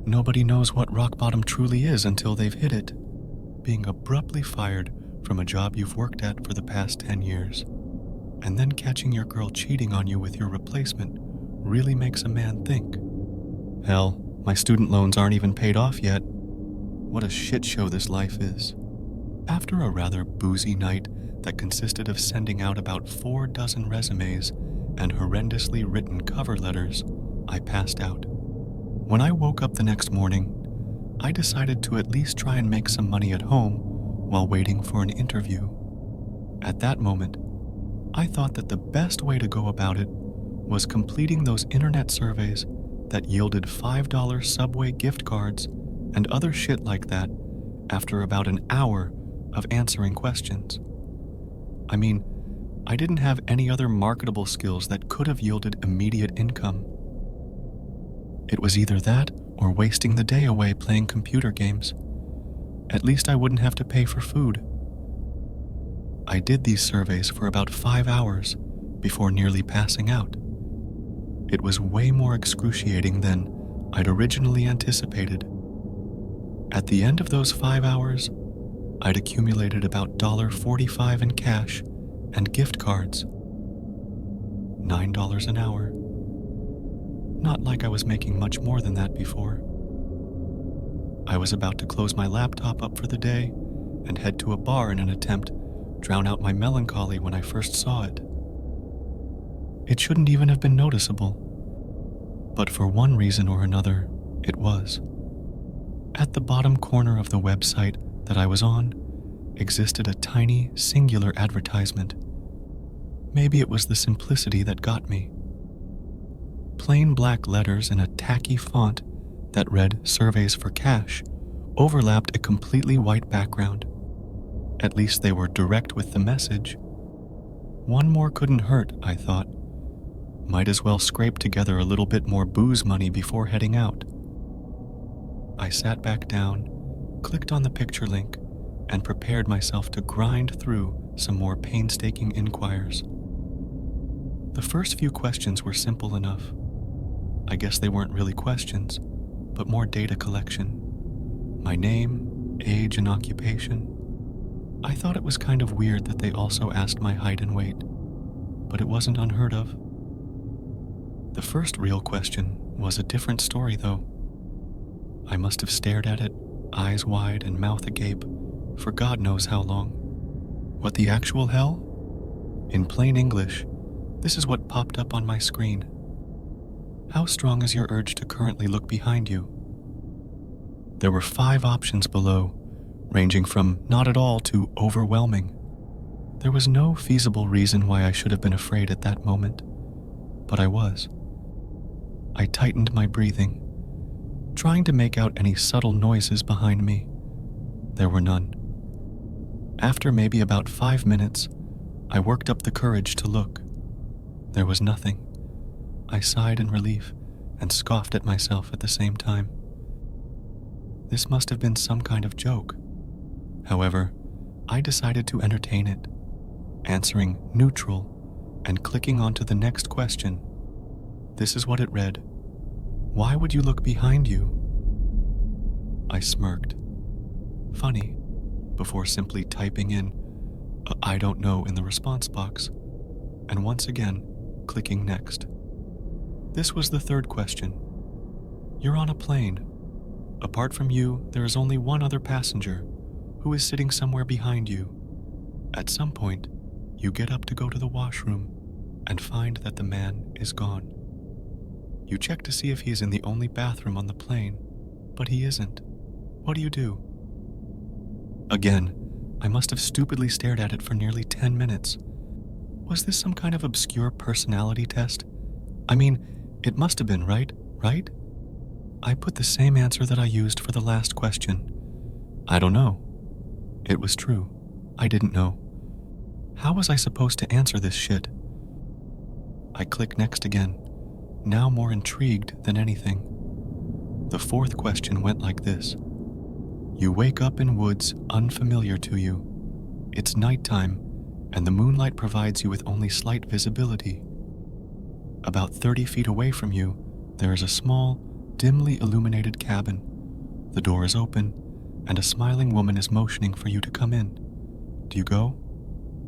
Nobody knows what rock bottom truly is until they've hit it. Being abruptly fired from a job you've worked at for the past 10 years, and then catching your girl cheating on you with your replacement really makes a man think. Hell, my student loans aren't even paid off yet. What a shit show this life is. After a rather boozy night that consisted of sending out about 4 dozen resumes and horrendously written cover letters, I passed out. When I woke up the next morning, I decided to at least try and make some money at home while waiting for an interview. At that moment, I thought that the best way to go about it was completing those internet surveys that yielded $5 Subway gift cards and other shit like that after about an hour of answering questions. I mean, I didn't have any other marketable skills that could have yielded immediate income. It was either that or wasting the day away playing computer games. At least I wouldn't have to pay for food. I did these surveys for about 5 hours before nearly passing out. It was way more excruciating than I'd originally anticipated. At the end of those 5 hours, I'd accumulated about $1.45 in cash and gift cards. $9 an hour. Not like I was making much more than that before. I was about to close my laptop up for the day and head to a bar in an attempt to drown out my melancholy when I first saw it. It shouldn't even have been noticeable, but for one reason or another, it was. At the bottom corner of the website that I was on existed a tiny, singular advertisement. Maybe it was the simplicity that got me. Plain black letters in a tacky font that read "Surveys for Cash" overlapped a completely white background. At least they were direct with the message. One more couldn't hurt, I thought. Might as well scrape together a little bit more booze money before heading out. I sat back down, clicked on the picture link, and prepared myself to grind through some more painstaking inquiries. The first few questions were simple enough. I guess they weren't really questions, but more data collection. My name, age, and occupation. I thought it was kind of weird that they also asked my height and weight, but it wasn't unheard of. The first real question was a different story, though. I must have stared at it, eyes wide and mouth agape, for God knows how long. What the actual hell? In plain English, this is what popped up on my screen. How strong is your urge to currently look behind you? There were 5 options below, ranging from not at all to overwhelming. There was no feasible reason why I should have been afraid at that moment, but I was. I tightened my breathing, trying to make out any subtle noises behind me. There were none. After maybe about 5 minutes, I worked up the courage to look. There was nothing. I sighed in relief and scoffed at myself at the same time. This must have been some kind of joke. However, I decided to entertain it, answering neutral and clicking onto the next question. This is what it read. Why would you look behind you? I smirked. Funny, before simply typing in "I don't know" in the response box, and once again clicking next. This was the third question. You're on a plane. Apart from you, there is only one other passenger, who is sitting somewhere behind you. At some point, you get up to go to the washroom and find that the man is gone. You check to see if he is in the only bathroom on the plane, but he isn't. What do you do? Again, I must have stupidly stared at it for nearly 10 minutes. Was this some kind of obscure personality test? I mean, it must have been, right? I put the same answer that I used for the last question. I don't know. It was true. I didn't know. How was I supposed to answer this shit? I click next again, now more intrigued than anything. The fourth question went like this. You wake up in woods unfamiliar to you. It's nighttime, and the moonlight provides you with only slight visibility. About 30 feet away from you, there is a small, dimly illuminated cabin. The door is open, and a smiling woman is motioning for you to come in. Do you go?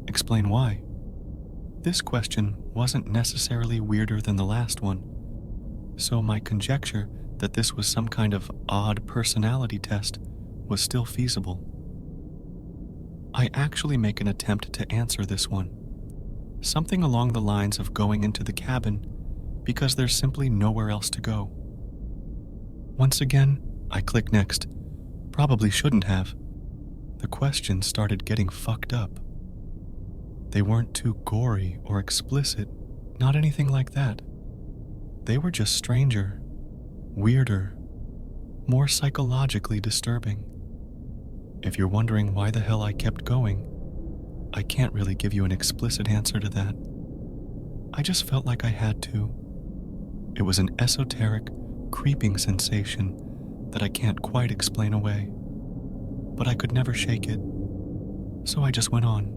Explain why. This question wasn't necessarily weirder than the last one, so my conjecture that this was some kind of odd personality test was still feasible. I actually make an attempt to answer this one, something along the lines of going into the cabin because there's simply nowhere else to go. Once again, I click next. Probably shouldn't have. The questions started getting fucked up. They weren't too gory or explicit, not anything like that. They were just stranger, weirder, more psychologically disturbing. If you're wondering why the hell I kept going, I can't really give you an explicit answer to that. I just felt like I had to. It was an esoteric, creeping sensation that I can't quite explain away, but I could never shake it, so I just went on.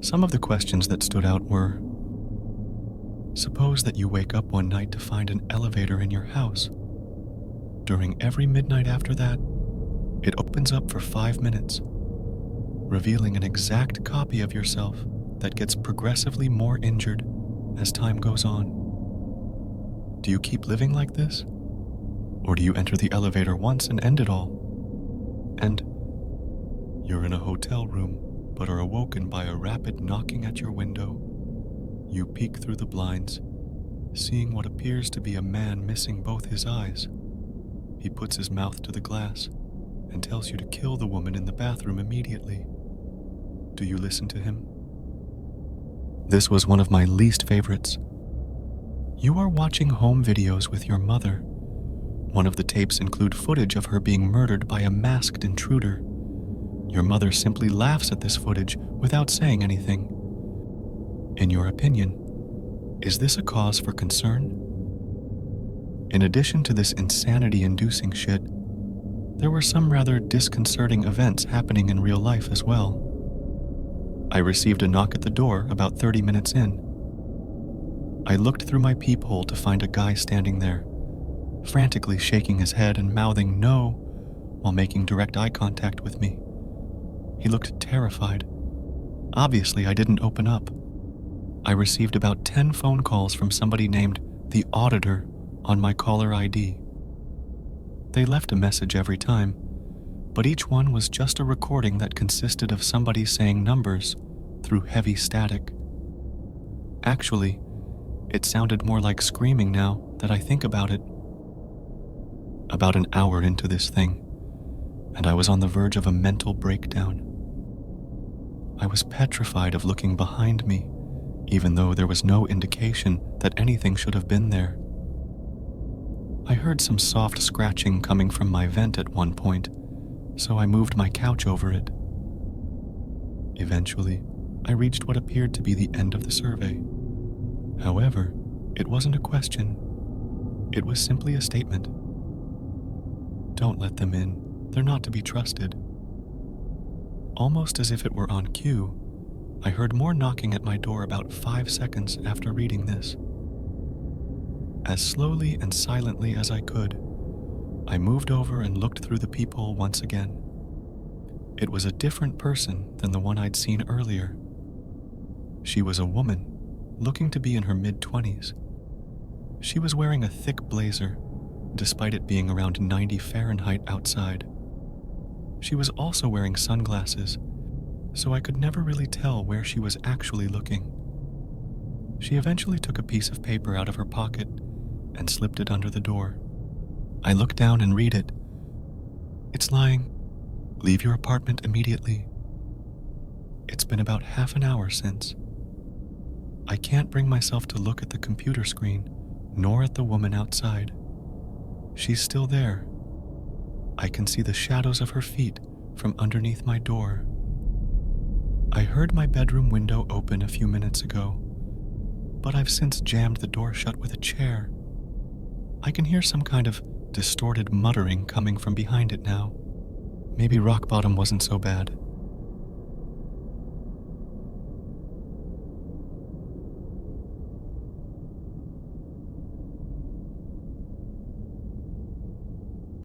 Some of the questions that stood out were, suppose that you wake up one night to find an elevator in your house. During every midnight after that, it opens up for 5 minutes, revealing an exact copy of yourself that gets progressively more injured as time goes on. Do you keep living like this? Or do you enter the elevator once and end it all? And you're in a hotel room, but are awoken by a rapid knocking at your window. You peek through the blinds, seeing what appears to be a man missing both his eyes. He puts his mouth to the glass and tells you to kill the woman in the bathroom immediately. Do you listen to him? This was one of my least favorites. You are watching home videos with your mother. One of the tapes include footage of her being murdered by a masked intruder. Your mother simply laughs at this footage without saying anything. In your opinion, is this a cause for concern? In addition to this insanity-inducing shit, there were some rather disconcerting events happening in real life as well. I received a knock at the door about 30 minutes in. I looked through my peephole to find a guy standing there, frantically shaking his head and mouthing no while making direct eye contact with me. He looked terrified. Obviously, I didn't open up. I received about 10 phone calls from somebody named the Auditor on my caller ID. They left a message every time, but each one was just a recording that consisted of somebody saying numbers through heavy static. Actually, it sounded more like screaming now that I think about it. About an hour into this thing, and I was on the verge of a mental breakdown. I was petrified of looking behind me, even though there was no indication that anything should have been there. I heard some soft scratching coming from my vent at one point, so I moved my couch over it. Eventually, I reached what appeared to be the end of the survey. However, it wasn't a question. It was simply a statement. Don't let them in. They're not to be trusted. Almost as if it were on cue, I heard more knocking at my door about 5 seconds after reading this. As slowly and silently as I could, I moved over and looked through the peephole once again. It was a different person than the one I'd seen earlier. She was a woman, looking to be in her mid-20s. She was wearing a thick blazer, despite it being around 90 Fahrenheit outside. She was also wearing sunglasses, so I could never really tell where she was actually looking. She eventually took a piece of paper out of her pocket and slipped it under the door. I look down and read it. It's lying, "Leave your apartment immediately." It's been about half an hour since. I can't bring myself to look at the computer screen, nor at the woman outside. She's still there. I can see the shadows of her feet from underneath my door. I heard my bedroom window open a few minutes ago, but I've since jammed the door shut with a chair. I can hear some kind of distorted muttering coming from behind it now. Maybe rock bottom wasn't so bad.